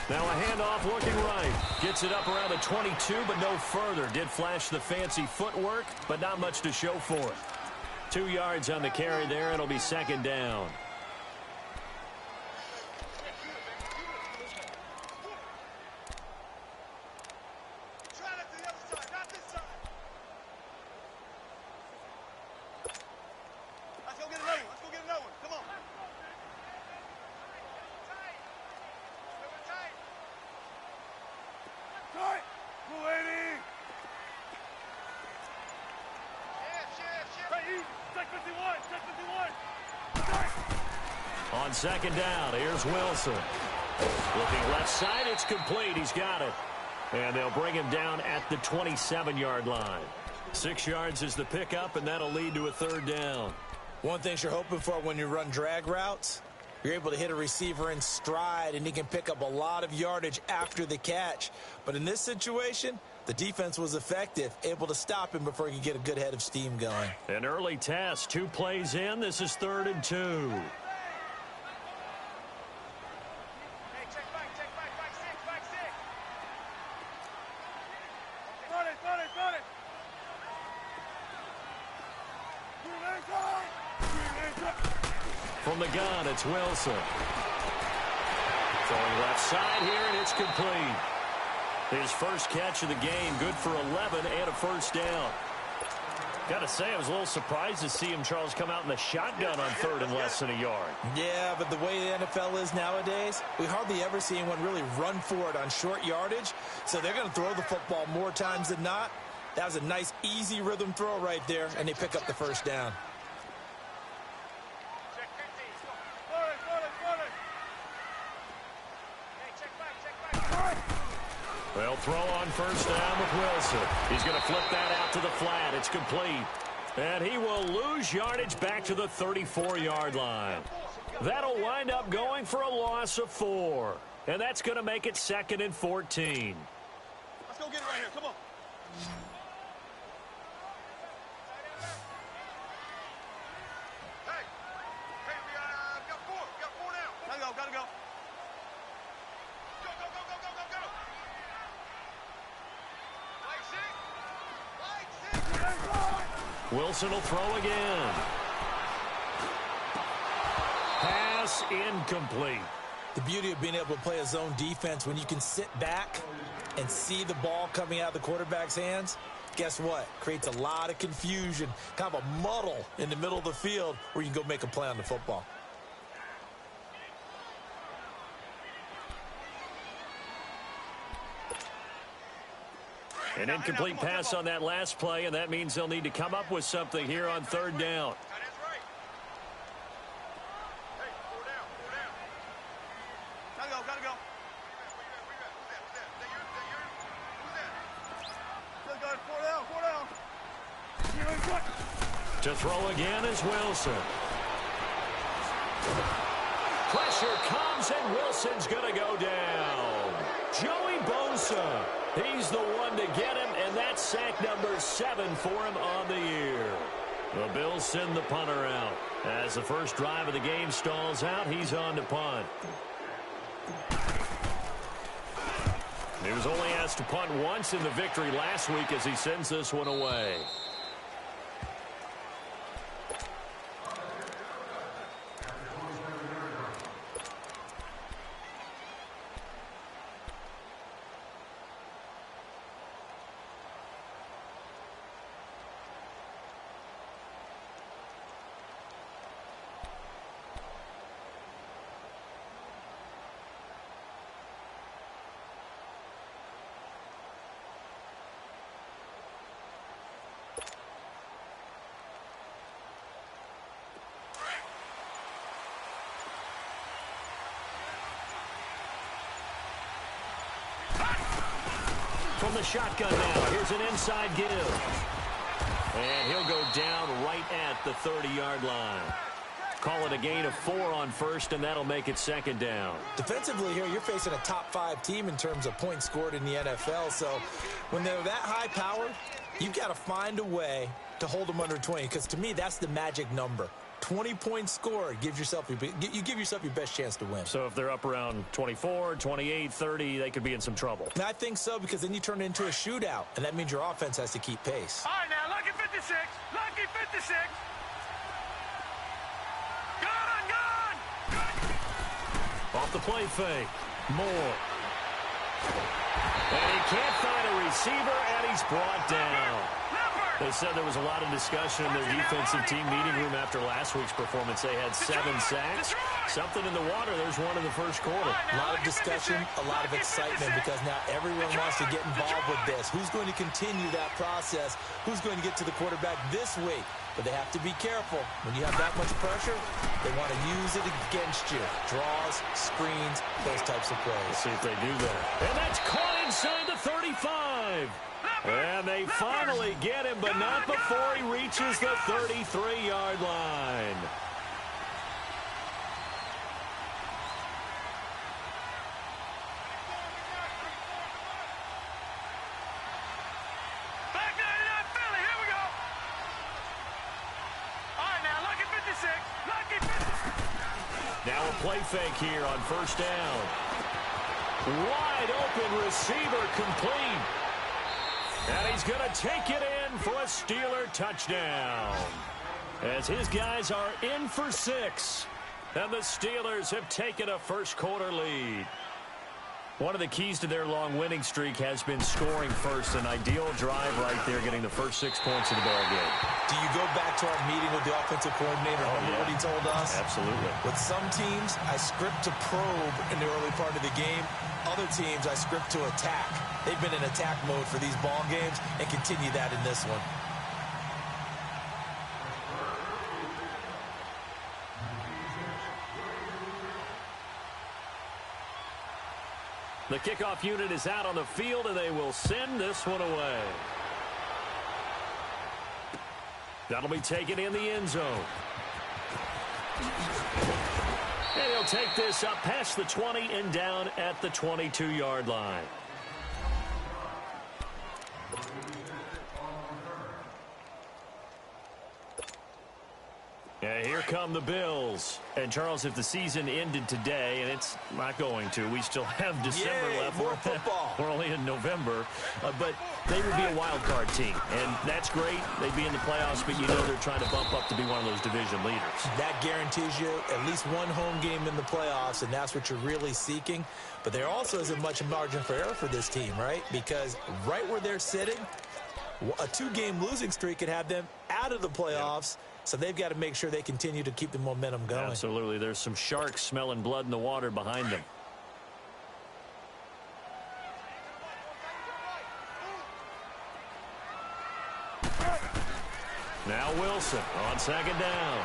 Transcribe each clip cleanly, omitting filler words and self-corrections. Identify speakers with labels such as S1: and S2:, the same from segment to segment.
S1: Now a handoff looking right. Gets it up around the 22, but no further. Did flash the fancy footwork, but not much to show for it. 2 yards on the carry there. It'll be second down. On second down, here's Wilson. Looking left side, it's complete. He's got it. And they'll bring him down at the 27-yard line. 6 yards is the pickup, and that'll lead to a third down.
S2: One thing you're hoping for when you run drag routes, you're able to hit a receiver in stride, and he can pick up a lot of yardage after the catch. But in this situation, the defense was effective, able to stop him before he could get a good head of steam going.
S1: An early test, 2 plays in. This is 3rd and 2. From the gun, it's Wilson. Throwing left side here, and it's complete. His first catch of the game, good for 11 and a first down. Got to say, I was a little surprised to see him, Charles, come out in the shotgun on 3rd and less than a yard.
S2: Yeah, but the way the NFL is nowadays, we hardly ever see anyone really run for it on short yardage. So they're going to throw the football more times than not. That was a nice, easy rhythm throw right there, and they pick up the first down.
S1: They'll throw on first down with Wilson. He's going to flip that out to the flat. It's complete. And he will lose yardage back to the 34-yard line. That'll wind up going for a loss of 4. And that's going to make it 2nd and 14.
S3: Let's go get it right here. Come on. Hey, we got 4. We got 4 now. Gotta go.
S1: Wilson will throw again. Pass incomplete.
S2: The beauty of being able to play a zone defense, when you can sit back and see the ball coming out of the quarterback's hands, guess what? Creates a lot of confusion, kind of a muddle in the middle of the field where you can go make a play on the football.
S1: An incomplete pass on that last play, and that means they'll need to come up with something here on 3rd down.
S3: Gotta go.
S1: To throw again is Wilson. Pressure comes, and Wilson's going to go down. Joey Bosa. He's the one to get him, and that's sack number 7 for him on the year. The Bills send the punter out. As the first drive of the game stalls out, he's on to punt. He was only asked to punt once in the victory last week as he sends this one away. From the shotgun now, here's an inside give. And he'll go down right at the 30-yard line. Call it a gain of 4 on first, and that'll make it 2nd down.
S2: Defensively here, you're facing a top 5 team in terms of points scored in the NFL. So when they're that high-powered, you've got to find a way to hold them under 20. Because to me, that's the magic number. 20-point score. You give yourself your best chance to win.
S1: So if they're up around 24, 28, 30, they could be in some trouble.
S2: And I think so, because then you turn it into a shootout, and that means your offense has to keep pace.
S3: All right, now, lucky 56. Lucky 56. Gone.
S1: Off the play fake. Moore. And he can't find a receiver, and he's brought down. They said there was a lot of discussion in their defensive team meeting room after last week's performance. They had 7 sacks. Something in the water. There's one in the first quarter.
S2: A lot of discussion, a lot of excitement, because now everyone wants to get involved with this. Who's going to continue that process? Who's going to get to the quarterback this week? But they have to be careful. When you have that much pressure, they want to use it against you. Draws, screens, those types of plays.
S1: Let's see if they do that. And that's caught inside the 35. And they finally get him, but not before he reaches the 33-yard line.
S3: Back 99 Philly. Here we go. All right, now, lucky 56. Lucky 56.
S1: Now a play fake here on first down. Wide open receiver complete. And he's going to take it in for a Steeler touchdown. As his guys are in for 6. And the Steelers have taken a first-quarter lead. One of the keys to their long winning streak has been scoring first. An ideal drive right there, getting the first 6 points of the ball game.
S2: Do you go back to our meeting with the offensive coordinator? Remember what he told us?
S1: Absolutely.
S2: With some teams, I script to probe in the early part of the game. Other teams, I script to attack. They've been in attack mode for these ball games and continue that in this one.
S1: The kickoff unit is out on the field, and they will send this one away. That'll be taken in the end zone. And he'll take this up past the 20 and down at the 22-yard line. And here come the Bills. And, Charles, if the season ended today, and it's not going to, we still have December left.
S2: More football.
S1: We're only in November. But they would be a wild card team. And that's great. They'd be in the playoffs, but you know they're trying to bump up to be one of those division leaders.
S2: That guarantees you at least one home game in the playoffs, and that's what you're really seeking. But there also isn't much margin for error for this team, right? Because right where they're sitting, a 2-game losing streak could have them out of the playoffs. Yeah. So they've got to make sure they continue to keep the momentum going.
S1: Absolutely. There's some sharks smelling blood in the water behind them. Now Wilson on second down.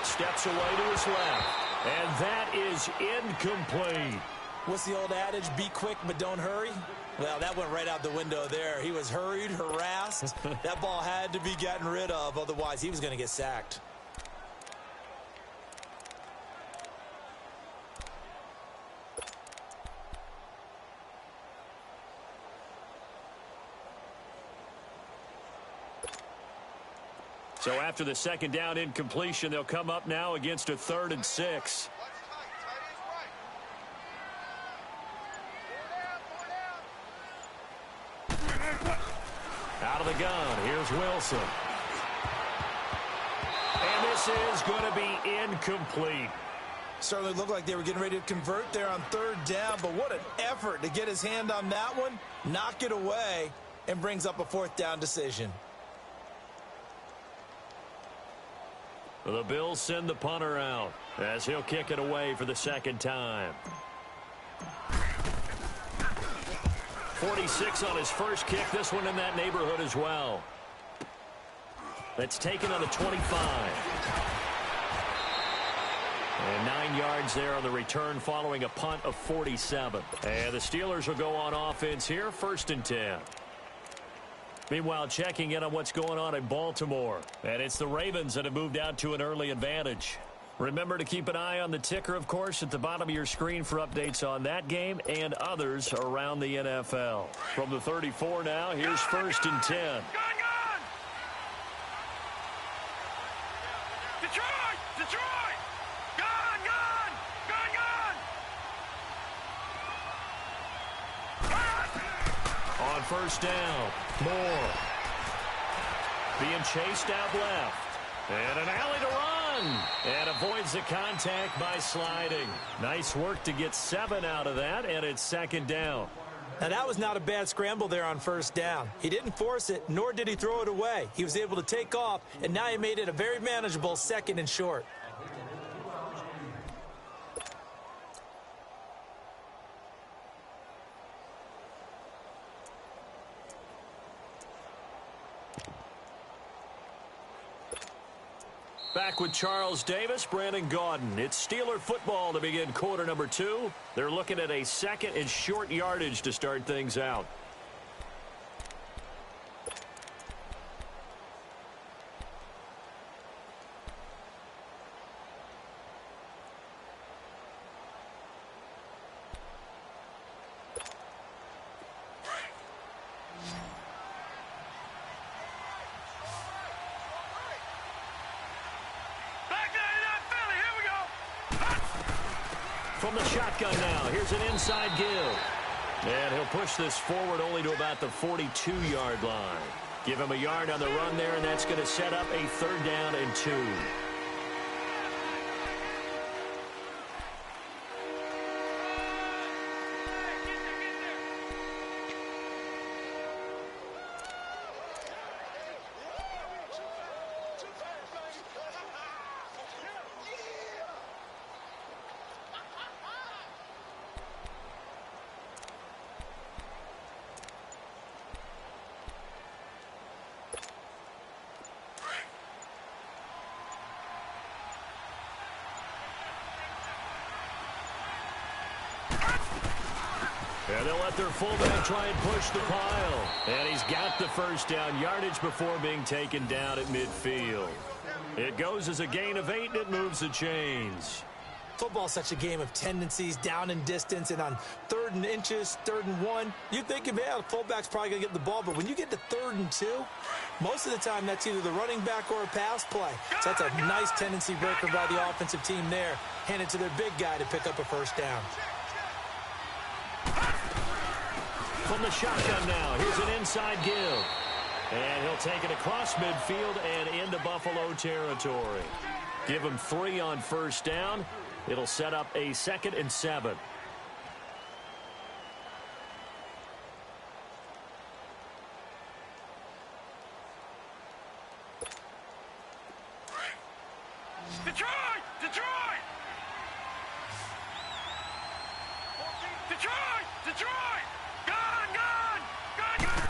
S1: Steps away to his left. And that is incomplete.
S2: What's the old adage? Be quick, but don't hurry. Well, that went right out the window there. He was hurried, harassed. That ball had to be gotten rid of. Otherwise, he was going to get sacked.
S1: So after the second down incompletion, they'll come up now against a 3rd and 6. Out of the gun, here's Wilson. And this is going to be incomplete.
S2: Certainly looked like they were getting ready to convert there on 3rd down, but what an effort to get his hand on that one, knock it away, and brings up a 4th down decision.
S1: The Bills send the punter out as he'll kick it away for the 2nd time. 46 on his first kick. This one in that neighborhood as well. That's taken on the 25. And 9 yards there on the return following a punt of 47. And the Steelers will go on offense here, 1st and 10. Meanwhile, checking in on what's going on in Baltimore. And it's the Ravens that have moved out to an early advantage. Remember to keep an eye on the ticker, of course, at the bottom of your screen for updates on that game and others around the NFL. From the 34 now, here's 1st and 10.
S3: Detroit!
S1: On first down, Moore. Being chased out left. And an alley to run. And avoids the contact by sliding. Nice work to get 7 out of that, and it's second down.
S2: Now, that was not a bad scramble there on first down. He didn't force it, nor did he throw it away. He was able to take off, and now he made it a very manageable 2nd and short.
S1: Back with Charles Davis, Brandon Gaudin. It's Steeler football to begin quarter number 2. They're looking at a 2nd and short yardage to start things out. From the shotgun now, here's an inside give. And he'll push this forward only to about the 42-yard line. Give him a yard on the run there, and that's going to set up a 3rd down and 2. And they'll let their fullback try and push the pile. And he's got the first down yardage before being taken down at midfield. It goes as a gain of 8, and it moves the chains.
S2: Football's such a game of tendencies, down and distance, and on 3rd and inches, 3rd and 1, you think, yeah, the fullback's probably going to get the ball, but when you get to 3rd and 2, most of the time that's either the running back or a pass play. So that's a nice tendency breaker by the offensive team there. Hand it to their big guy to pick up a first down.
S1: From the shotgun now, here's an inside give. And he'll take it across midfield and into Buffalo territory. Give him 3 on first down. It'll set up a 2nd and 7.
S3: Detroit! Detroit! Detroit! Detroit! Gone! Gone! Gone! Gone!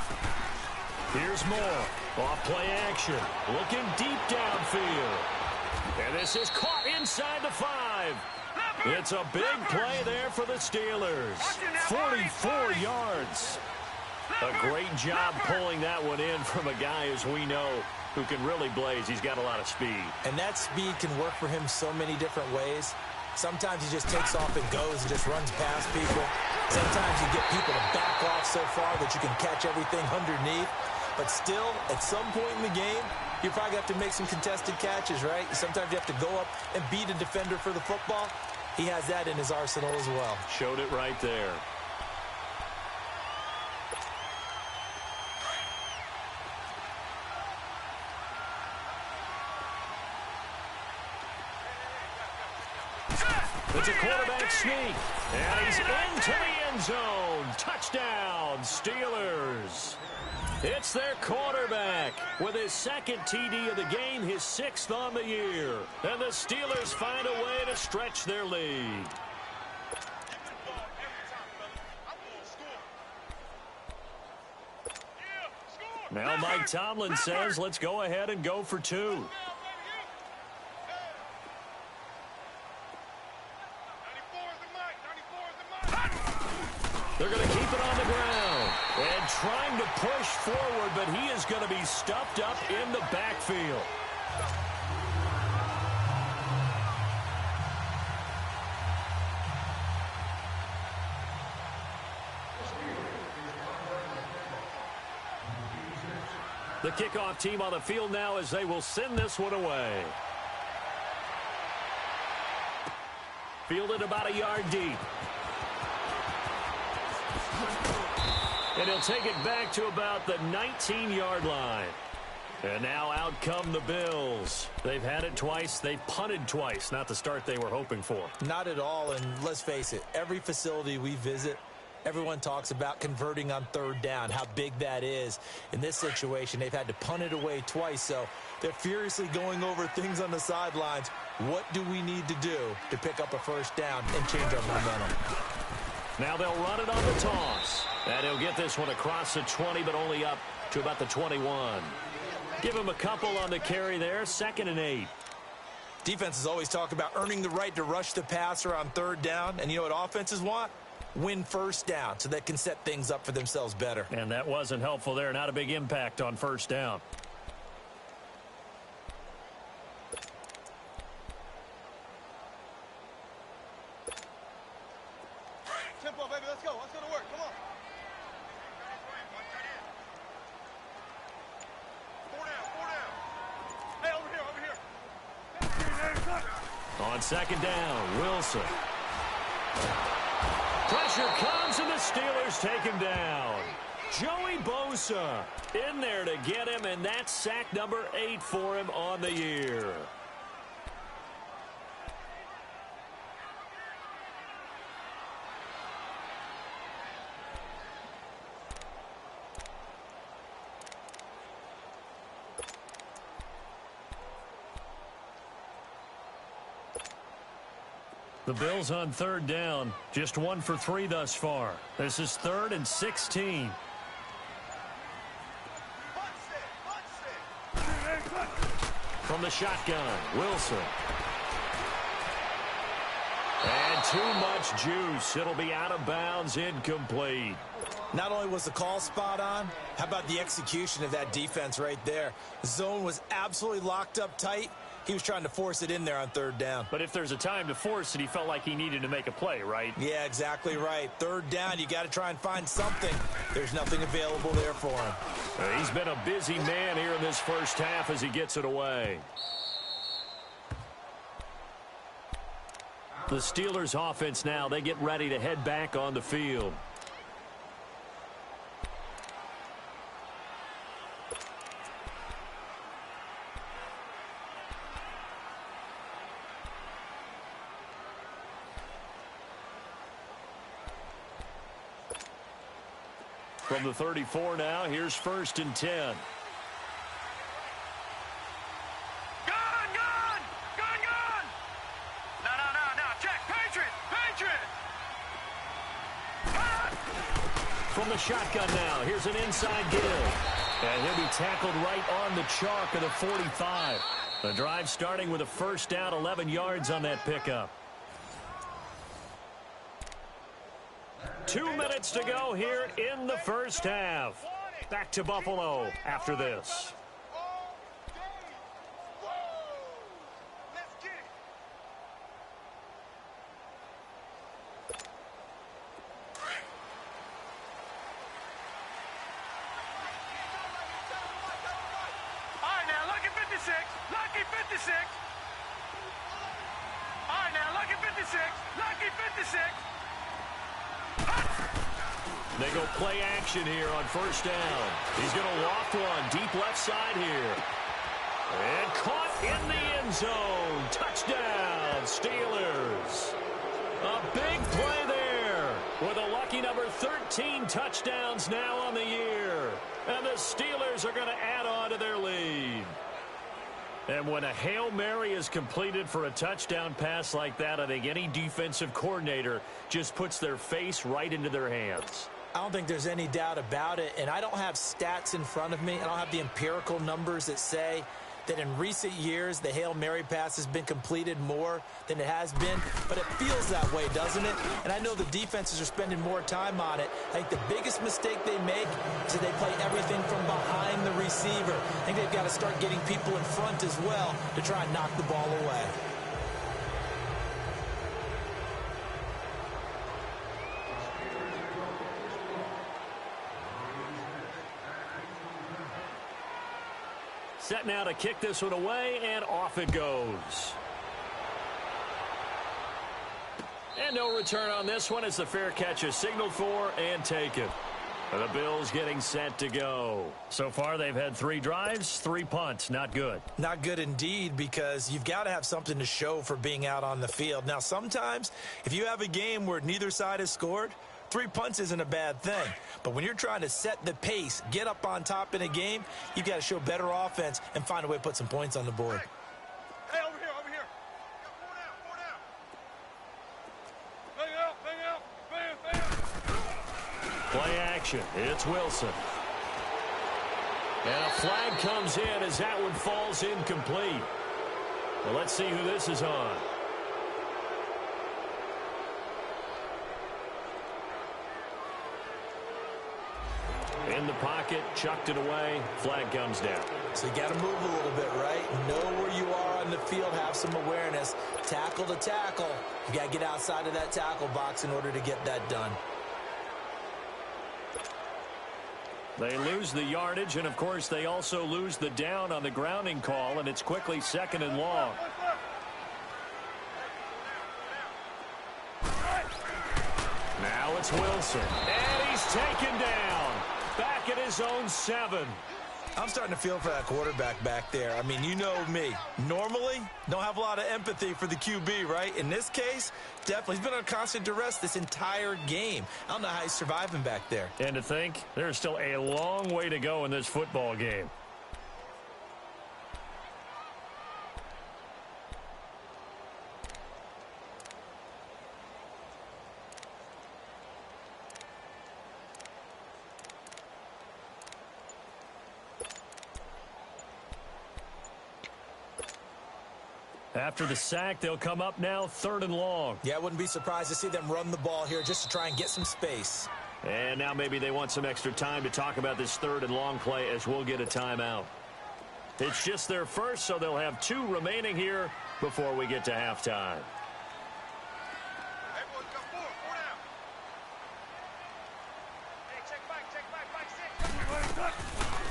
S1: Here's Moore. Off-play action. Looking deep downfield. And this is caught inside the 5. It's a big play there for the Steelers. 44 yards. A great job pulling that one in from a guy, as we know, who can really blaze. He's got a lot of speed.
S2: And that speed can work for him so many different ways. Sometimes he just takes off and goes and just runs past people. Sometimes you get people to back off so far that you can catch everything underneath. But still, at some point in the game, you probably have to make some contested catches, right? Sometimes you have to go up and beat a defender for the football. He has that in his arsenal as well.
S1: Showed it right there. It's a quarterback sneak. And he's into the end zone. Touchdown, Steelers. It's their quarterback with his 2nd TD of the game, his 6th on the year. And the Steelers find a way to stretch their lead. Now Mike Tomlin says, let's go ahead and go for 2. They're going to keep it on the ground and trying to push forward, but he is going to be stuffed up in the backfield. The kickoff team on the field now as they will send this one away. Fielded about a yard deep. And he'll take it back to about the 19-yard line. And now out come the Bills. They've had it twice. They've punted twice. Not the start they were hoping for.
S2: Not at all, and let's face it, every facility we visit, everyone talks about converting on third down, how big that is. In this situation, they've had to punt it away twice, so they're furiously going over things on the sidelines. What do we need to do to pick up a first down and change our momentum?
S1: Now they'll run it on the toss. And he'll get this one across the 20, but only up to about the 21. Give him a couple on the carry there, 2nd and 8.
S2: Defenses always talk about earning the right to rush the passer on third down, and you know what offenses want? Win first down so they can set things up for themselves better.
S1: And that wasn't helpful there. Not a big impact on first down.
S3: Tempo, baby, let's go. Let's go to work. Come on. 4 down. Hey, over here.
S1: On 2nd down, Wilson. Pressure comes, and the Steelers take him down. Joey Bosa in there to get him, and that's sack number 8 for him on the year. The Bills on 3rd down, just 1 for 3 thus far. This is 3rd and 16. From the shotgun, Wilson. And too much juice. It'll be out of bounds, incomplete.
S2: Not only was the call spot on, how about the execution of that defense right there? The zone was absolutely locked up tight. He was trying to force it in there on 3rd down.
S1: But if there's a time to force it, he felt like he needed to make a play, right?
S2: Yeah, exactly right. 3rd down, you got to try and find something. There's nothing available there for him.
S1: He's been a busy man here in this first half as he gets it away. The Steelers offense now, they get ready to head back on the field. From the 34 now, here's 1st and 10.
S3: Gun! No. Check. Patriot!
S1: From the shotgun now, here's an inside give. And he'll be tackled right on the chalk of the 45. The drive starting with a first down, 11 yards on that pickup. 2 minutes to go here in the first half. Back to Buffalo after this.
S3: Let's get it. All right, now, lucky 56. Lucky 56. All right, now, lucky 56. Lucky 56.
S1: They go play action here on first down. He's going to loft one deep left side here. And caught in the end zone. Touchdown, Steelers. A big play there with a lucky number 13 touchdowns now on the year. And the Steelers are going to add on to their lead. And when a Hail Mary is completed for a touchdown pass like that, I think any defensive coordinator just puts their face right into their hands.
S2: I don't think there's any doubt about it, and I don't have stats in front of me. I don't have the empirical numbers that say that in recent years the Hail Mary pass has been completed more than it has been, but it feels that way, doesn't it? And I know the defenses are spending more time on it. I think the biggest mistake they make is that they play everything from behind the receiver. I think they've got to start getting people in front as well to try and knock the ball away.
S1: Set now to kick this one away, and off it goes. And no return on this one as the fair catch is signaled for and taken. The Bills getting set to go. So far, they've had 3 drives, 3 punts. Not good.
S2: Not good indeed, because you've got to have something to show for being out on the field. Now, sometimes, if you have a game where neither side has scored, 3 punts isn't a bad thing. But when you're trying to set the pace, get up on top in a game, you've got to show better offense and find a way to put some points on the board.
S3: Hey, over here, over here. Got 4 down. Bang out, bang out. Bang, bang.
S1: Play action. It's Wilson. And a flag comes in as that one falls incomplete. Well, let's see who this is on. In the pocket, chucked it away, flag comes down.
S2: So you got to move a little bit, right? Know where you are on the field, have some awareness. Tackle to tackle. You got to get outside of that tackle box in order to get that done.
S1: They lose the yardage, and of course they also lose the down on the grounding call, and it's quickly 2nd and long. Now it's Wilson, and he's taken down. Back at his own 7.
S2: I'm starting to feel for that quarterback back there. I mean, you know me. Normally, don't have a lot of empathy for the QB, right? In this case, definitely. He's been on constant duress this entire game. I don't know how he's surviving back there.
S1: And to think, there's still a long way to go in this football game. After the sack, they'll come up now 3rd and long.
S2: Yeah, I wouldn't be surprised to see them run the ball here just to try and get some space.
S1: And now maybe they want some extra time to talk about this 3rd and long play as we'll get a timeout. It's just their first, so they'll have 2 remaining here before we get to halftime.
S3: Hey, boys, got 4 down. Hey, check back,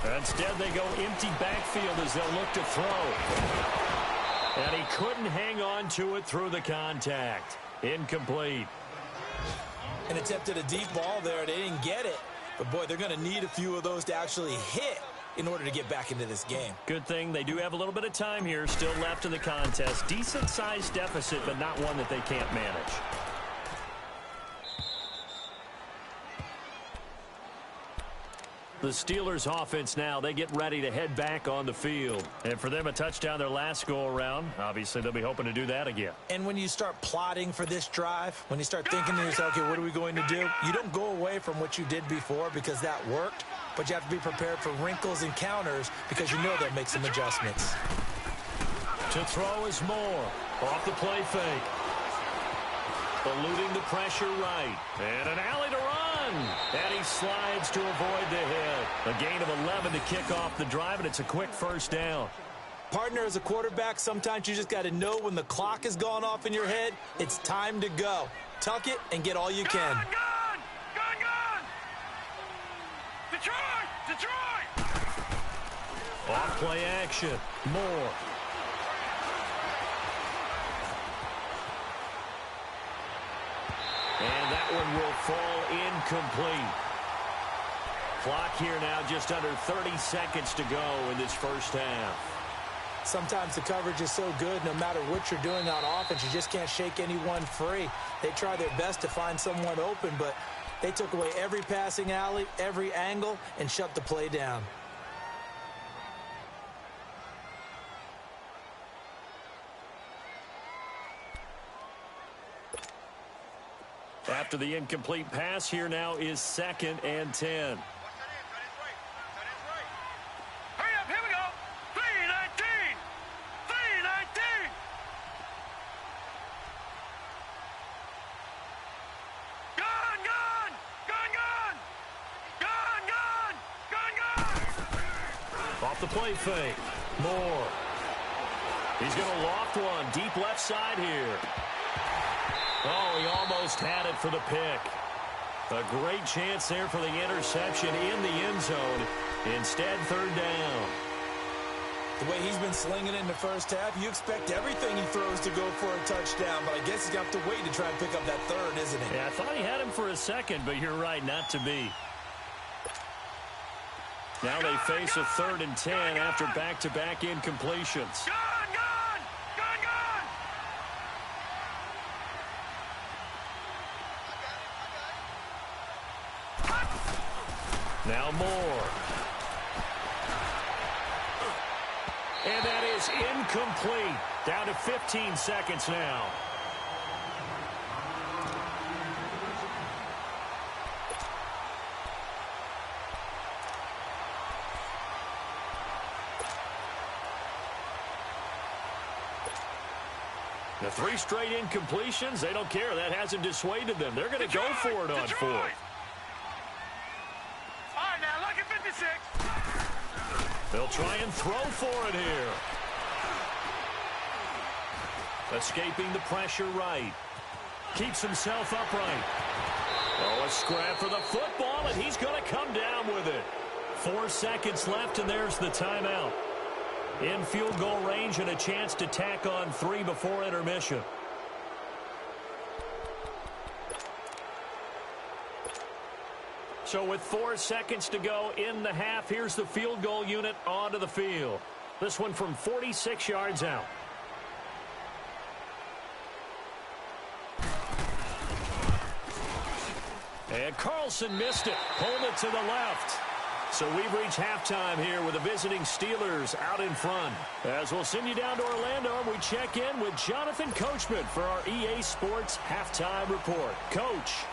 S3: 6.
S1: Instead, they go empty backfield as they'll look to throw. And he couldn't hang on to it through the contact. Incomplete.
S2: And attempted a deep ball there. They didn't get it. But, boy, they're going to need a few of those to actually hit in order to get back into this game.
S1: Good thing they do have a little bit of time here still left in the contest. Decent-sized deficit, but not one that they can't manage. The Steelers offense now, they get ready to head back on the field. And for them, a touchdown their last go-around. Obviously, they'll be hoping to do that again.
S2: And when you start plotting for this drive, when you start thinking to yourself, okay, what are we going to do? You don't go away from what you did before because that worked, but you have to be prepared for wrinkles and counters because you know they'll make some adjustments.
S1: To throw is Moore. Off the play fake. Eluding the pressure right. And an alley to run. And he slides to avoid the hit. A gain of 11 to kick off the drive, and it's a quick first down.
S2: Partner, as a quarterback, sometimes you just got to know when the clock has gone off in your head, it's time to go. Tuck it and get all you can.
S3: Gun! Detroit! Detroit!
S1: Off play action. Moore. And that one will fall incomplete. Clock here now just under 30 seconds to go in this first half.
S2: Sometimes the coverage is so good, no matter what you're doing on offense, you just can't shake anyone free. They try their best to find someone open, but they took away every passing alley, every angle, and shut the play down.
S1: After the incomplete pass, here now is 2nd and 10.
S3: Hurry up, here we go. 3-19. 3-19. Gun, gun. Gun, gun. Gun, gun. Gun, gun.
S1: Off the play fake. Moore. He's going to loft one deep left side here. Oh, he almost had it for the pick. A great chance there for the interception in the end zone. Instead, 3rd down.
S2: The way he's been slinging it in the first half, you expect everything he throws to go for a touchdown, but I guess he's got to wait to try and pick up that 3rd, isn't he?
S1: Yeah, I thought he had him for a second, but you're right, not to be. Now they face a 3rd and 10 after back-to-back incompletions. Now Moore. And that is incomplete. Down to 15 seconds now. The 3 straight incompletions, they don't care. That hasn't dissuaded them. They're going to go for it on 4th.
S3: All right, now, look at 56.
S1: They'll try and throw for it here. Escaping the pressure right. Keeps himself upright. Oh, a scrap for the football, and he's going to come down with it. 4 seconds left, and there's the timeout. In field goal range and a chance to tack on 3 before intermission. So with 4 seconds to go in the half, here's the field goal unit onto the field. This one from 46 yards out. And Carlson missed it. Pulled it to the left. So we've reached halftime here with the visiting Steelers out in front. As we'll send you down to Orlando, we check in with Jonathan Coachman for our EA Sports Halftime Report. Coach.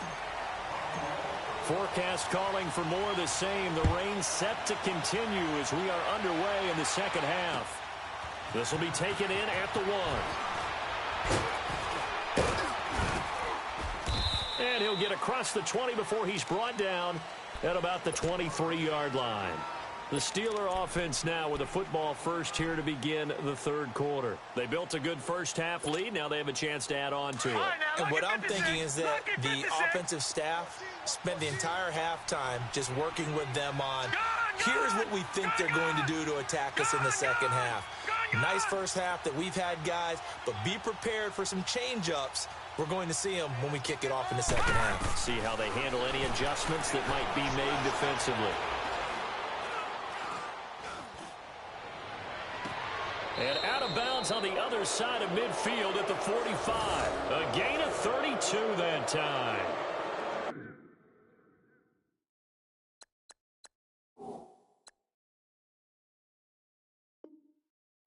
S1: Forecast calling for more of the same. The rain set to continue as we are underway in the second half. This will be taken in at the 1. And he'll get across the 20 before he's brought down at about the 23-yard line. The Steeler offense now with a football first here to begin the 3rd quarter. They built a good first-half lead. Now they have a chance to add on to it.
S2: And what I'm thinking is that the offensive staff spent the entire halftime just working with them on, here's what we think they're going to do to attack us in the second half. Nice first half that we've had, guys, but be prepared for some change-ups. We're going to see them when we kick it off in the second half.
S1: See how they handle any adjustments that might be made defensively. And out of bounds on the other side of midfield at the 45. A gain of 32 that time.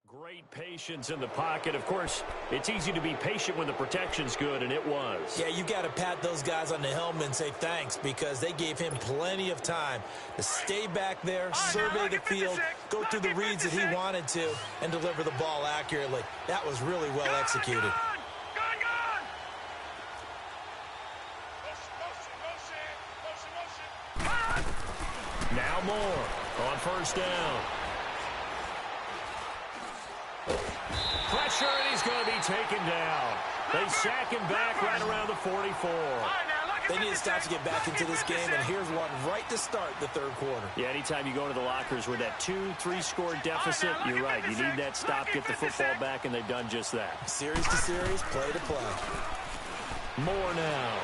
S1: Great patience in the pocket. Of course, it's easy to be patient when the protection's good, and it was.
S2: Yeah, you got to pat those guys on the helmet and say thanks because they gave him plenty of time to stay back there, survey the field, go through the reads that he wanted to, and deliver the ball accurately. That was really well executed.
S1: Now Moore on first down. Pressure, and he's going to be taken down. They sack him back right around the 44.
S2: They need to stop to get back into this game, and here's one right to start the 3rd quarter.
S1: Yeah, anytime you go to the lockers with that 2-3 score deficit, you're right. You need that stop, get the football back, and they've done just that.
S2: Series to series, play to play.
S1: Moore now.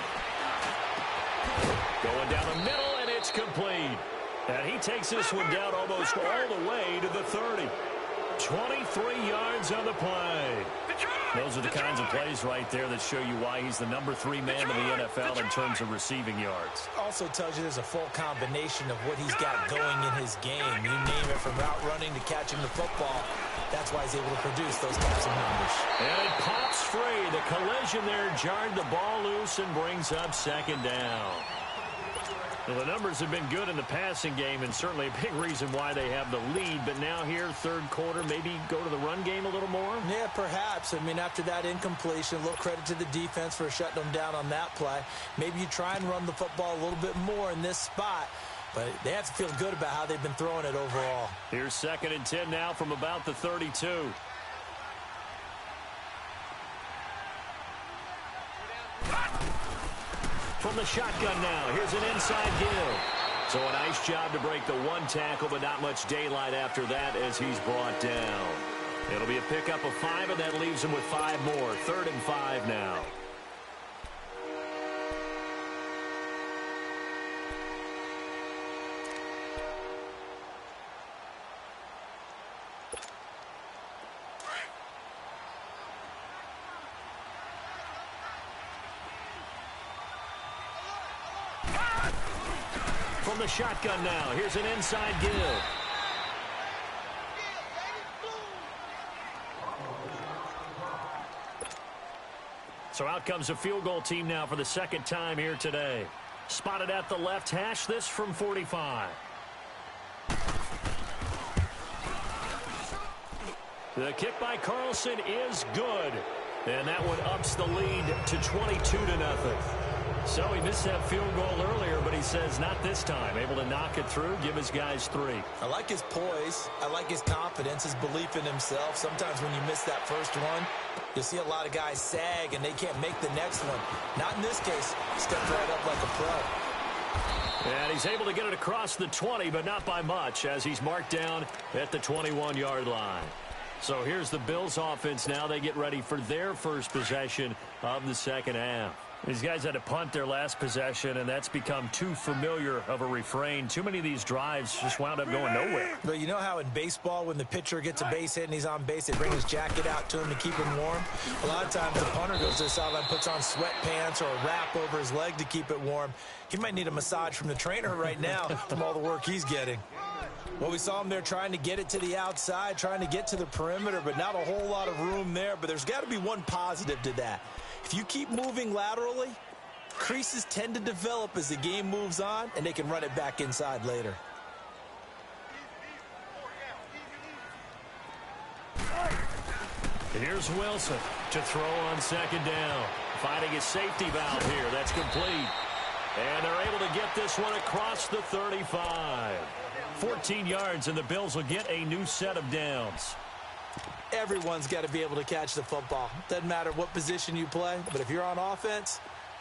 S1: Going down the middle, and it's complete. And he takes this one down almost all the way to the 30. 23 yards on the play. Those are the kinds of plays right there that show you why he's the number 3 man in the NFL in terms of receiving yards.
S2: Also tells you there's a full combination of what he's got going in his game. You name it, from route running to catching the football. That's why he's able to produce those types of numbers.
S1: And it pops free. The collision there jarred the ball loose and brings up second down. Well, the numbers have been good in the passing game, and certainly a big reason why they have the lead. But now here, 3rd quarter, maybe go to the run game a little more?
S2: Yeah, perhaps. I mean, after that incompletion, a little credit to the defense for shutting them down on that play. Maybe you try and run the football a little bit more in this spot. But they have to feel good about how they've been throwing it overall.
S1: Here's 2nd and 10 now from about the 32. From the shotgun now, here's an inside give. So a nice job to break the 1 tackle, but not much daylight after that as he's brought down. It'll be a pickup of 5, and that leaves him with 5 more. 3rd and 5 now. from the shotgun now. Here's an inside give. So out comes a field goal team now for the second time here today. Spotted at the left hash, this from 45. The kick by Carlson is good. And that one ups the lead to 22-0. So he missed that field goal earlier, but he says not this time. Able to knock it through, give his guys 3.
S2: I like his poise. I like his confidence, his belief in himself. Sometimes when you miss that first one, you'll see a lot of guys sag and they can't make the next one. Not in this case. Stepped right up like a pro.
S1: And he's able to get it across the 20, but not by much, as he's marked down at the 21-yard line. So here's the Bills offense now. They get ready for their first possession of the second half. These guys had to punt their last possession, and that's become too familiar of a refrain. Too many of these drives just wound up going nowhere.
S2: But you know how in baseball, when the pitcher gets a base hit and he's on base, they bring his jacket out to him to keep him warm? A lot of times the punter goes to the sideline, puts on sweatpants or a wrap over his leg to keep it warm. He might need a massage from the trainer right now from all the work he's getting. Well, we saw him there trying to get it to the outside, trying to get to the perimeter, but not a whole lot of room there. But there's got to be one positive to that. If you keep moving laterally, creases tend to develop as the game moves on, and they can run it back inside later.
S1: Here's Wilson to throw on second down. Finding a safety valve here. That's complete. And they're able to get this one across the 35. 14 yards, and the Bills will get a new set of downs.
S2: Everyone's got to be able to catch the football. Doesn't matter what position you play, but if you're on offense,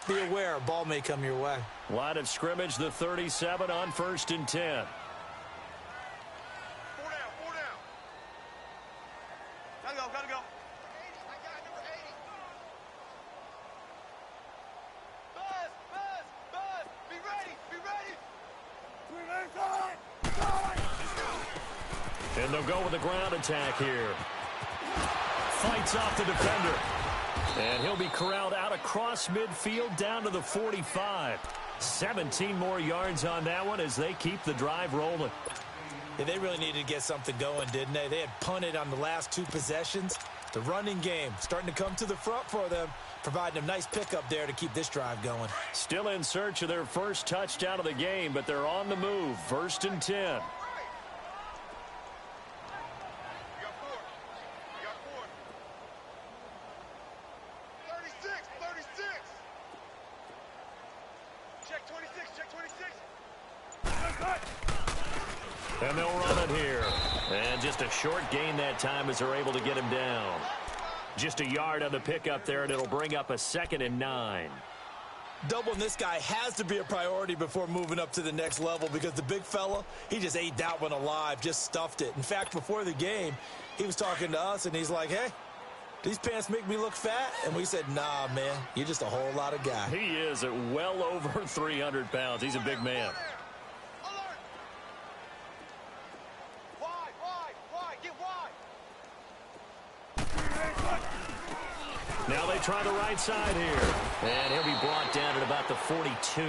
S2: be aware a ball may come your way.
S1: Line of scrimmage, the 37 on 1st and 10.
S3: 4 down, 4 down. Gotta go, gotta go. 80, I got number 80. Buzz, be ready, be ready.
S1: And they'll go with a ground attack here. Fights off the defender. And he'll be corralled out across midfield down to the 45. 17 more yards on that one as they keep the drive rolling.
S2: Yeah, they really needed to get something going, didn't they? They had punted on the last 2 possessions. The running game starting to come to the front for them, providing a nice pickup there to keep this drive going.
S1: Still in search of their first touchdown of the game, but they're on the move. 1st and 10. And they'll run it here. And just a short gain that time as they're able to get him down. Just a yard on the pickup there, and it'll bring up a 2nd and 9.
S2: Doubling this guy has to be a priority before moving up to the next level because the big fella, he just ate that one alive, just stuffed it. In fact, before the game, he was talking to us, and he's like, hey, these pants make me look fat? And we said, nah, man, you're just a whole lot of guy.
S1: He is at well over 300 pounds. He's a big man. Now they try the right side here. And he'll be brought down at about the 42.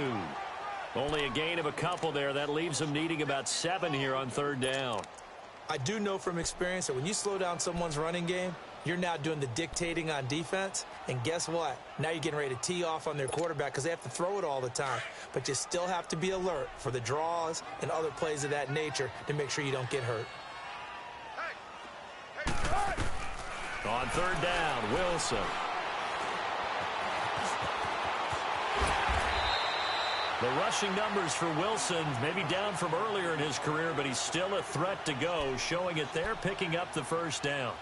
S1: Only a gain of a couple there. That leaves them needing about 7 here on 3rd down.
S2: I do know from experience that when you slow down someone's running game, you're now doing the dictating on defense. And guess what? Now you're getting ready to tee off on their quarterback because they have to throw it all the time. But you still have to be alert for the draws and other plays of that nature to make sure you don't get hurt.
S1: On 3rd down, Wilson. The rushing numbers for Wilson maybe down from earlier in his career, but he's still a threat to go, showing it there, picking up the 1st down.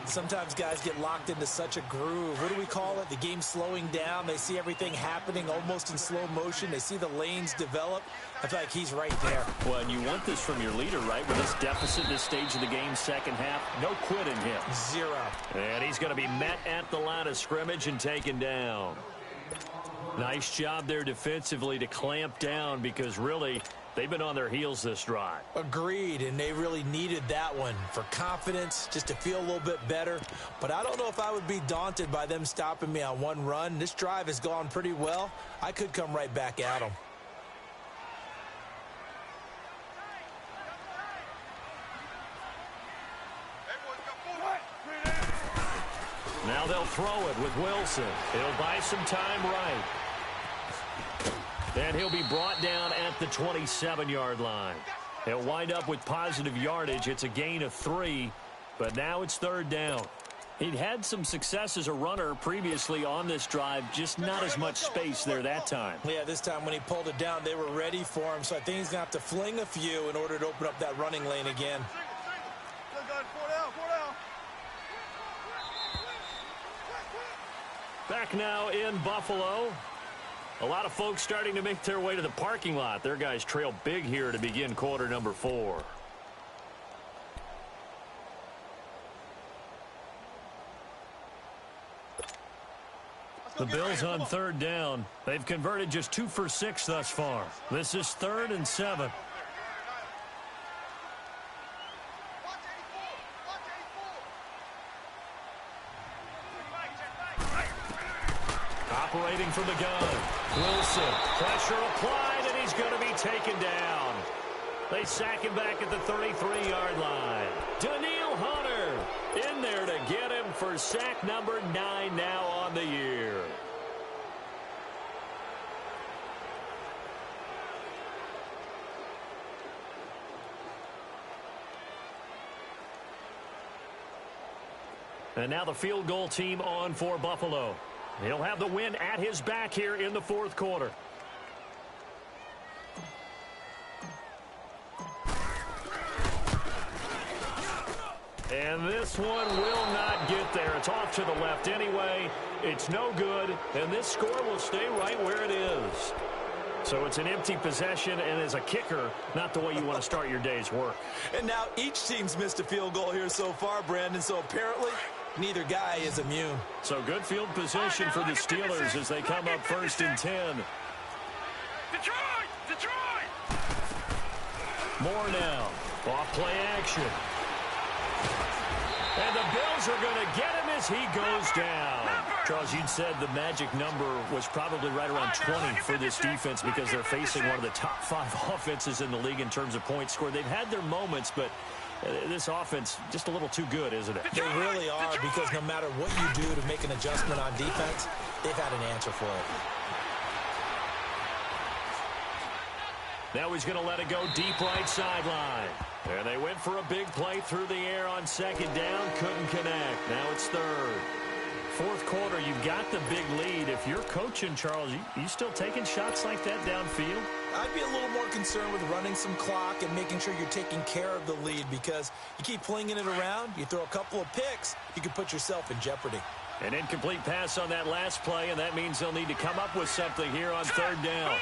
S2: Sometimes guys get locked into such a groove. What do we call it? The game slowing down. They see everything happening almost in slow motion. They see the lanes develop. I feel like he's right there.
S1: Well, and you want this from your leader, right? With this deficit, this stage of the game, second half, no quit in him.
S2: 0.
S1: And he's going to be met at the line of scrimmage and taken down. Nice job there defensively to clamp down because really they've been on their heels this drive.
S2: Agreed, and they really needed that one for confidence, just to feel a little bit better. But I don't know if I would be daunted by them stopping me on one run. This drive has gone pretty well. I could come right back at them.
S1: Now they'll throw it with Wilson. He'll buy some time right. And he'll be brought down at the 27-yard line. He'll wind up with positive yardage. It's a gain of 3, but now it's third down. He'd had some success as a runner previously on this drive, just not as much space there that time.
S2: Yeah, this time when he pulled it down, they were ready for him, so I think he's going to have to fling a few in order to open up that running lane again.
S1: Back now in Buffalo. A lot of folks starting to make their way to the parking lot. Their guys trail big here to begin quarter number 4. The Bills on third down. They've converted just 2 for 6 thus far. This is 3rd and 7. Operating from the gun. Wilson. Pressure applied, and he's going to be taken down. They sack him back at the 33-yard line. Daniil Hunter in there to get him for sack number 9 now on the year. And now the field goal team on for Buffalo. He'll have the win at his back here in the fourth quarter. And this one will not get there. It's off to the left anyway. It's no good, and this score will stay right where it is. So it's an empty possession, and as a kicker, not the way you want to start your day's work.
S2: And now each team's missed a field goal here so far, Brandon, so apparently neither guy is immune.
S1: So good field position for the Steelers as they come up 1st and 10.
S3: Detroit!
S1: More now. Off play action. And the Bills are going to get him as he goes down. Charles, you'd said the magic number was probably right around 20 for this defense because they're facing one of the top 5 offenses in the league in terms of points scored. They've had their moments, but this offense just a little too good, isn't it?
S2: They really are, because no matter what you do to make an adjustment on defense, they've had an answer for it.
S1: Now he's going to let it go deep right sideline. And they went for a big play through the air on 2nd down. Couldn't connect. Now it's 3rd. Fourth quarter, you've got the big lead. If you're coaching, Charles, you still taking shots like that downfield?
S2: I'd be a little more concerned with running some clock and making sure you're taking care of the lead, because you keep flinging it around, you throw a couple of picks, you can put yourself in jeopardy.
S1: An incomplete pass on that last play, and that means they'll need to come up with something here on 3rd down.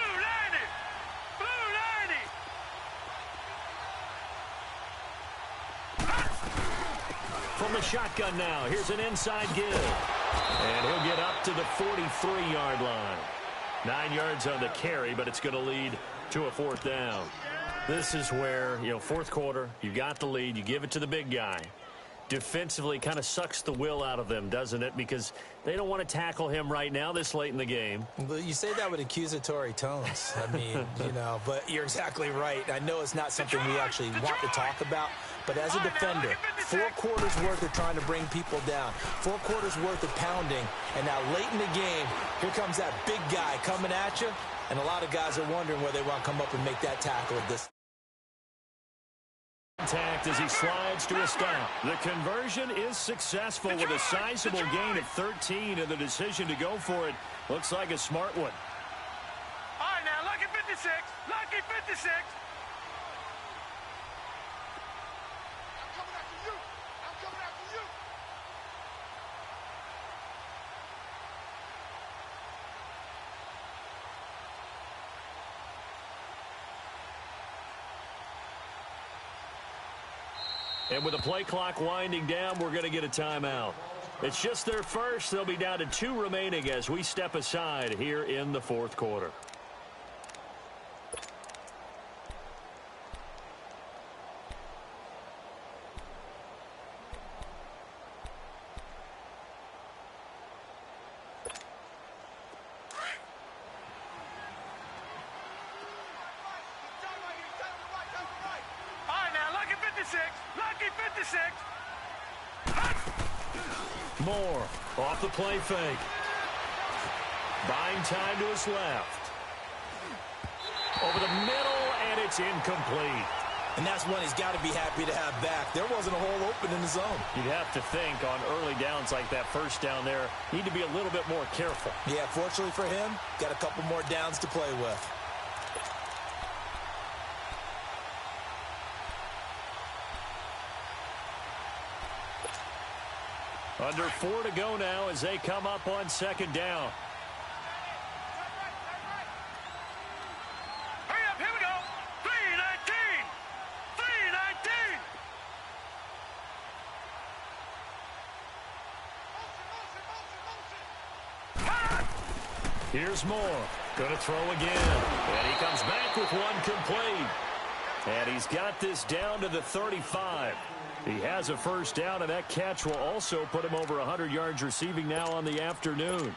S1: From the shotgun now, here's an inside give. And he'll get up to the 43-yard line. 9 yards on the carry, but it's going to lead to a 4th down. This is where, fourth quarter, you got the lead, you give it to the big guy. Defensively kind of sucks the will out of them, doesn't it? Because they don't want to tackle him right now this late in the game.
S2: Well, you say that with accusatory tones. I mean, but you're exactly right. I know it's not something we actually want to talk about, but as a defender, 4 quarters worth of trying to bring people down, 4 quarters worth of pounding, and now late in the game, here comes that big guy coming at you, and a lot of guys are wondering where they want to come up and make that tackle at this.
S1: Contact as he slides to a stop. The conversion is successful with a sizable gain of 13, and the decision to go for it looks like a smart one.
S3: All right, now, lucky 56. Lucky 56. I'm coming after you. I'm coming after you.
S1: And with the play clock winding down, we're going to get a timeout. It's just their first. They'll be down to 2 remaining as we step aside here in the fourth quarter. Moore Off the play fake. Buying time to his left. Over the middle, and it's incomplete.
S2: And that's one he's got to be happy to have back. There wasn't a hole open in the zone.
S1: You'd have to think on early downs like that first down there, need to be a little bit more careful.
S2: Yeah, fortunately for him, got a couple more downs to play with.
S1: Under 4 to go now as they come up on second down.
S3: Hurry up, here we go. 3:19. 3:19.
S1: Here's Moore. Going to throw again. And he comes back with one complete. And he's got this down to the 35. He has a first down, and that catch will also put him over 100 yards receiving now on the afternoon.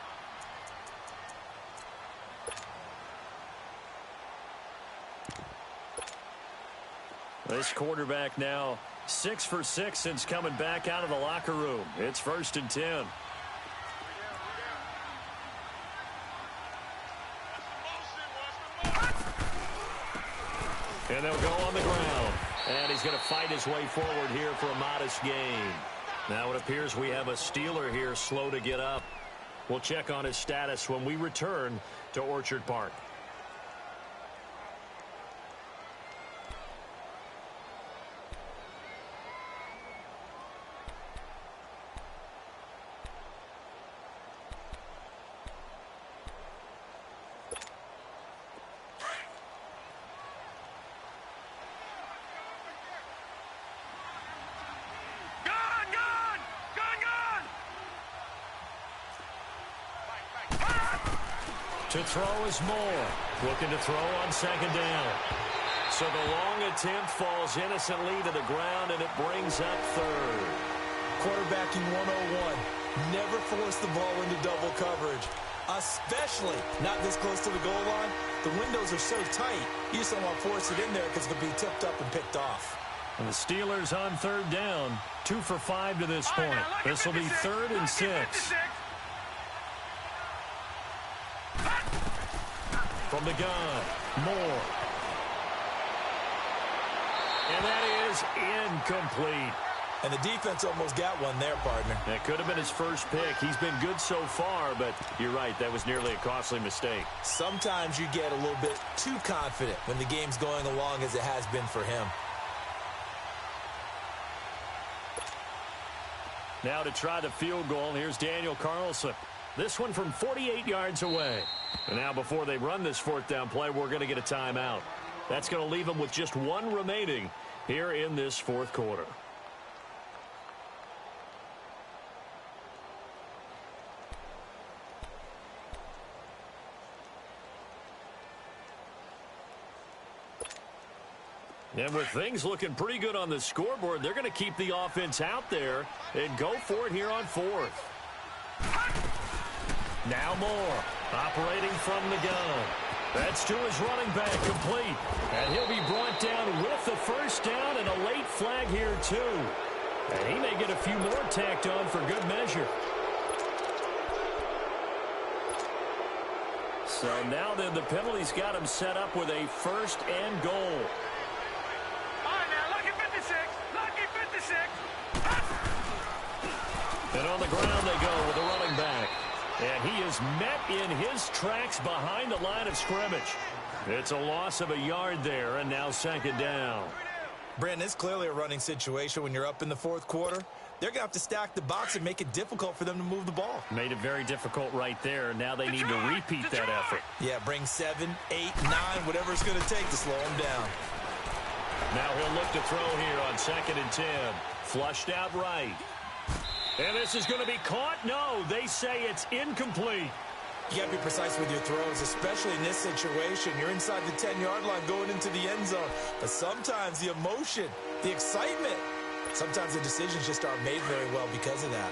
S1: This quarterback now 6 for 6 since coming back out of the locker room. It's 1st and 10. And they'll go on the ground. And he's going to fight his way forward here for a modest gain. Now it appears we have a Steeler here slow to get up. We'll check on his status when we return to Orchard Park. To throw is Moore. Looking to throw on second down. So the long attempt falls innocently to the ground, and it brings up third.
S2: Quarterbacking 101. Never force the ball into double coverage, especially not this close to the goal line. The windows are so tight, you just don't want to force it in there because it could be tipped up and picked off.
S1: And the Steelers on third down, 2 for 5 to this point. This will be 3rd and 6. From the gun, Moore. And that is incomplete.
S2: And the defense almost got one there, partner.
S1: That could have been his first pick. He's been good so far, but you're right, that was nearly a costly mistake.
S2: Sometimes you get a little bit too confident when the game's going along as it has been for him.
S1: Now to try the field goal, here's Daniel Carlson. This one from 48 yards away. And now before they run this 4th down play, we're going to get a timeout. That's going to leave them with just one remaining here in this 4th quarter. And with things looking pretty good on the scoreboard, they're going to keep the offense out there and go for it here on 4th. Now Moore, operating from the gun. That's to his running back, complete. And he'll be brought down with the first down and a late flag here, too. And he may get a few more tacked on for good measure. So now then the penalty's got him set up with a 1st and goal.
S3: All right, now, lucky 56. Lucky 56.
S1: And on the ground they go with the running back. And he is met in his tracks behind the line of scrimmage. It's a loss of a yard there, and now 2nd down.
S2: Brandon, it's clearly a running situation when you're up in the 4th quarter. They're going to have to stack the box and make it difficult for them to move the ball.
S1: Made it very difficult right there. Now they need to repeat that effort.
S2: Yeah, bring 7, 8, 9, whatever it's going to take to slow them down.
S1: Now he'll look to throw here on 2nd and 10. Flushed out right. And this is going to be caught? No, they say it's incomplete.
S2: You got to be precise with your throws, especially in this situation. You're inside the 10-yard line going into the end zone. But sometimes the emotion, the excitement, sometimes the decisions just aren't made very well because of that.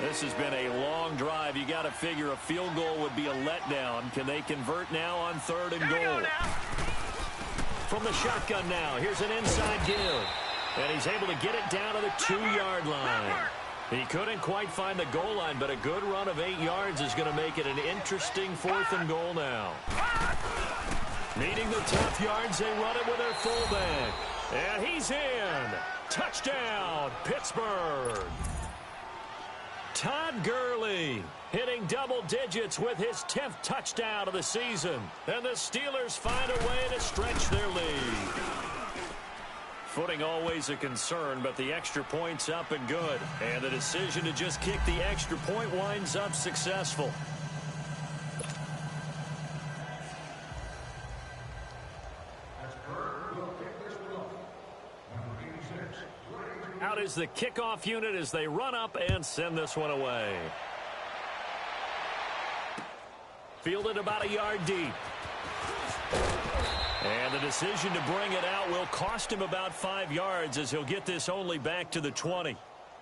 S1: This has been a long drive. You got to figure a field goal would be a letdown. Can they convert now on 3rd and goal? From the shotgun now, here's an inside give. And he's able to get it down to the 2-yard line. He couldn't quite find the goal line, but a good run of 8 yards is going to make it an interesting 4th and goal now. Needing the tough yards, they run it with their fullback. And he's in. Touchdown, Pittsburgh. Todd Gurley hitting double digits with his 10th touchdown of the season. And the Steelers find a way to stretch their lead. Footing always a concern, but the extra point's up and good. And the decision to just kick the extra point winds up successful. Out is the kickoff unit as they run up and send this one away. Fielded about a yard deep. And the decision to bring it out will cost him about 5 yards as he'll get this only back to the 20.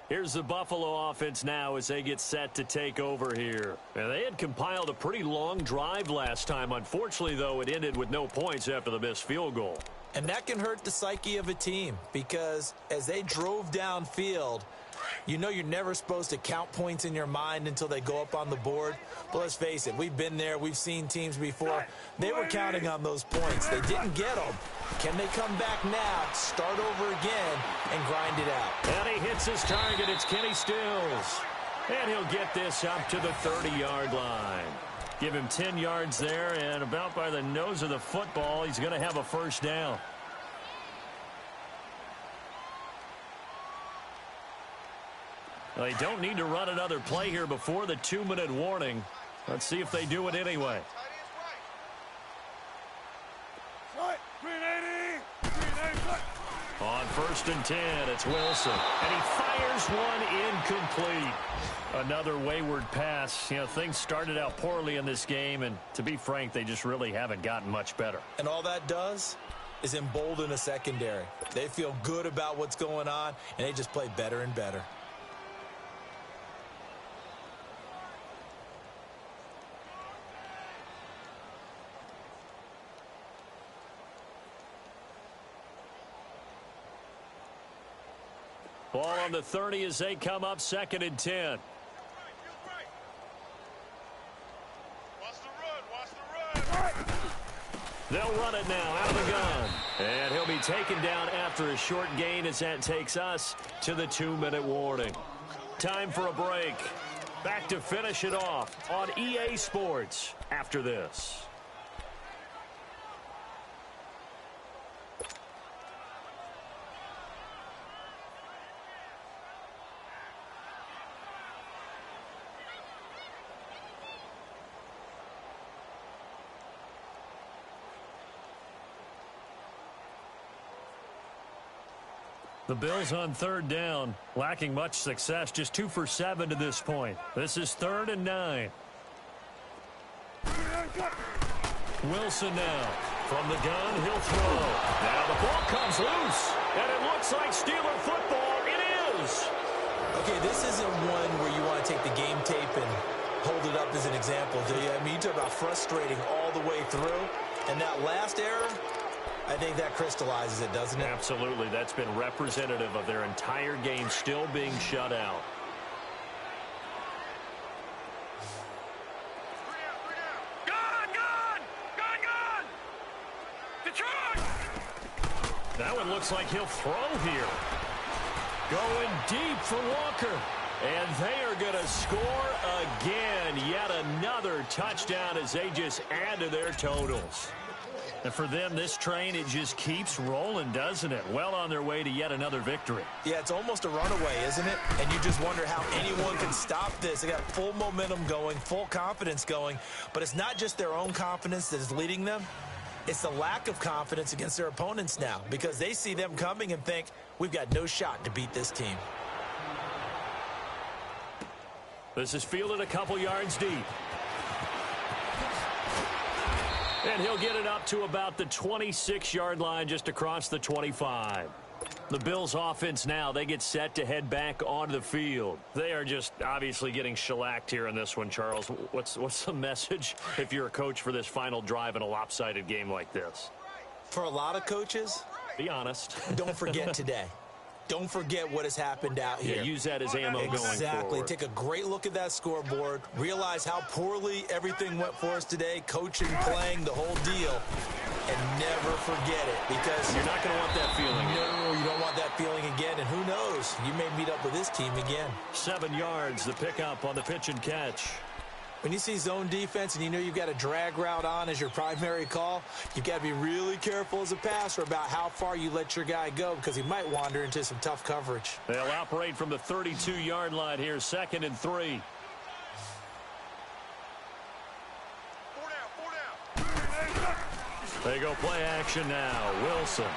S1: Here's the Buffalo offense now as they get set to take over here. And they had compiled a pretty long drive last time. Unfortunately, though, it ended with no points after the missed field goal.
S2: And that can hurt the psyche of a team because as they drove downfield, you know you're never supposed to count points in your mind until they go up on the board. But let's face it, we've been there. We've seen teams before. They were counting on those points. They didn't get them. Can they come back now, start over again, and grind it out?
S1: And he hits his target. It's Kenny Stills. And he'll get this up to the 30-yard line. Give him 10 yards there, and about by the nose of the football, he's going to have a first down. Well, they don't need to run another play here before the 2-minute warning. Let's see if they do it anyway. On 1st and 10, it's Wilson. And he fires one incomplete. Another wayward pass. You know, things started out poorly in this game, and to be frank, they just really haven't gotten much better.
S2: And all that does is embolden a secondary. They feel good about what's going on, and they just play better and better.
S1: Ball on the 30 as they come up 2nd and 10. They'll run it now out of the gun. And he'll be taken down after a short gain as that takes us to the 2-minute warning. Time for a break. Back to finish it off on EA Sports after this. The Bills on 3rd down, lacking much success, just 2 for 7 to this point. This is 3rd and 9. Wilson now. From the gun, he'll throw. Now the ball comes loose, and it looks like Steeler football. It is.
S2: Okay, this isn't one where you want to take the game tape and hold it up as an example, do you? I mean, you talk about frustrating all the way through, and that last error, I think that crystallizes it, doesn't it?
S1: Absolutely. That's been representative of their entire game still being shut out.
S3: Detroit!
S1: That one looks like he'll throw here. Going deep for Walker. And they are going to score again. Yet another touchdown as they just add to their totals. And for them, this train, it just keeps rolling, doesn't it? Well on their way to yet another victory.
S2: Yeah, it's almost a runaway, isn't it? And you just wonder how anyone can stop this. They got full momentum going, full confidence going. But it's not just their own confidence that is leading them. It's the lack of confidence against their opponents now because they see them coming and think, we've got no shot to beat this team.
S1: This is fielded a couple yards deep. And he'll get it up to about the 26-yard line just across the 25. The Bills offense now, they get set to head back onto the field. They are just obviously getting shellacked here in this one, Charles. What's the message if you're a coach for this final drive in a lopsided game like this?
S2: For a lot of coaches,
S1: be honest.
S2: don't forget today. Don't forget what has happened out here.
S1: Yeah, use that as ammo going forward.
S2: Exactly. Take a great look at that scoreboard. Realize how poorly everything went for us today. Coaching, playing, the whole deal. And never forget it, because
S1: you're not going to want that feeling.
S2: No, you don't want that feeling again. And who knows? You may meet up with this team again.
S1: 7 yards, the pickup on the pitch and catch.
S2: When you see zone defense and you know you've got a drag route on as your primary call, you've got to be really careful as a passer about how far you let your guy go, because he might wander into some tough coverage.
S1: They'll operate from the 32-yard line here, 2nd and 3. They go play action now. Wilson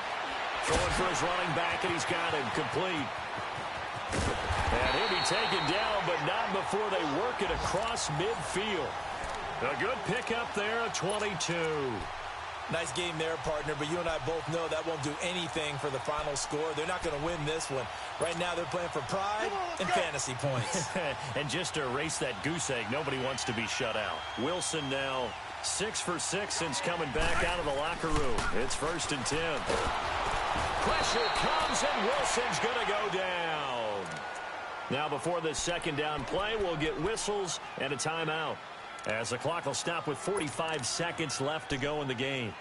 S1: throwing for his running back, and he's got him complete. And he'll be taken down, but not before they work it across midfield. A good pickup there, a 22.
S2: Nice game there, partner, but you and I both know that won't do anything for the final score. They're not going to win this one. Right now they're playing for pride and fantasy points.
S1: And just to erase that goose egg, nobody wants to be shut out. Wilson now 6 for 6 since coming back out of the locker room. It's 1st and 10. Pressure comes, and Wilson's going to go down. Now before this 2nd down play, we'll get whistles and a timeout, as the clock will stop with 45 seconds left to go in the game.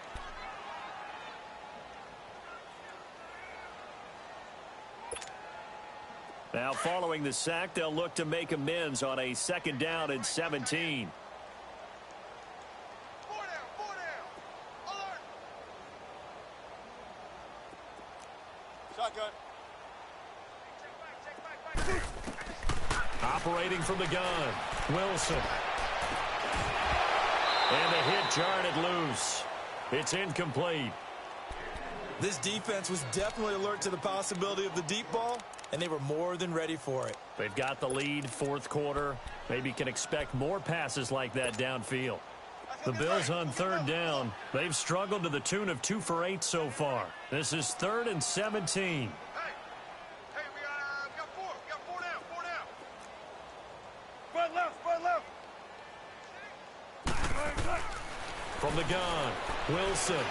S1: Now following the sack, they'll look to make amends on a 2nd down and 17.
S3: Shotgun.
S1: Operating from the gun, Wilson. And the hit jarred it loose. It's incomplete.
S2: This defense was definitely alert to the possibility of the deep ball, and they were more than ready for it.
S1: They've got the lead, 4th quarter. Maybe can expect more passes like that downfield. The Bills on 3rd down. They've struggled to the tune of 2 for 8 so far. This is 3rd and 17.
S3: We got 4. We got 4 down. 4 down. Spread left. Spread left.
S1: From the gun, Wilson.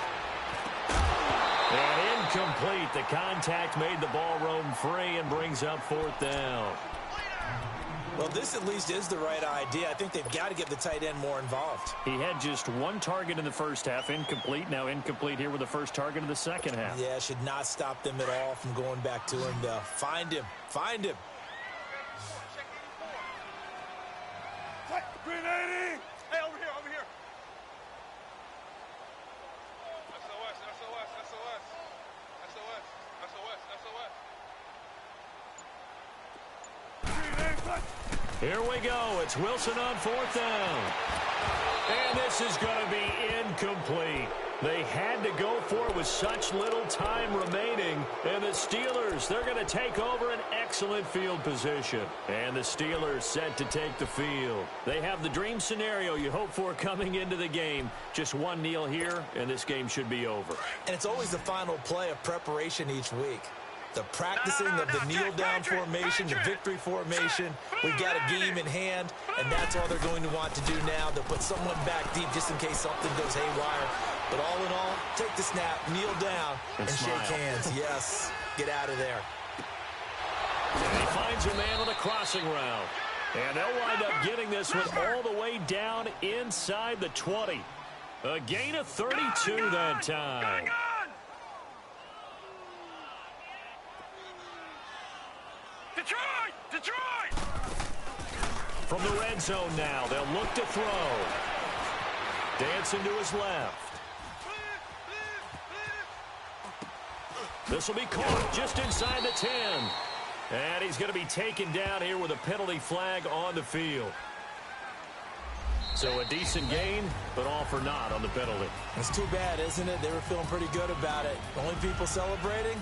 S1: And incomplete. The contact made the ball roam free and brings up 4th down.
S2: Well, this at least is the right idea. I think they've got to get the tight end more involved.
S1: He had just 1 target in the first half, incomplete. Now incomplete here with the first target of the second half.
S2: Yeah, should not stop them at all from going back to him, though. Find him. Find him.
S3: Green 80. Hey, over here. Over here. SOS. SOS. SOS. SOS. SOS. SOS.
S1: Here we go. It's Wilson on 4th down. And this is going to be incomplete. They had to go for it with such little time remaining. And the Steelers, they're going to take over an excellent field position. And the Steelers set to take the field. They have the dream scenario you hope for coming into the game. Just 1 kneel here, and this game should be over.
S2: And it's always the final play of preparation each week. The practicing of the kneel-down formation, the victory formation. We've got a game in hand, and that's all they're going to want to do now. They'll put someone back deep just in case something goes haywire. But all in all, take the snap, kneel down, and shake hands. Yes, get out of there.
S1: And he finds a man on a crossing route. And they'll wind up getting this one all the way down inside the 20. A gain of 32 that time.
S3: Detroit! Detroit!
S1: From the red zone now, they'll look to throw. Dancing to his left. This will be caught just inside the 10. And he's going to be taken down here with a penalty flag on the field. So a decent gain, but all for naught on the penalty.
S2: It's too bad, isn't it? They were feeling pretty good about it. The only people celebrating,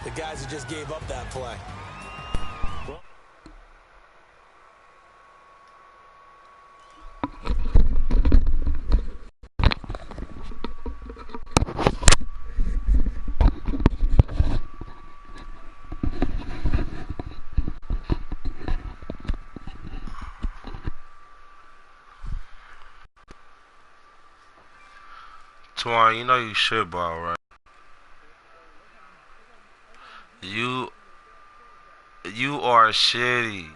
S2: the guys who just gave up that play.
S4: Twan, you know you shitball, right? You You are shitty.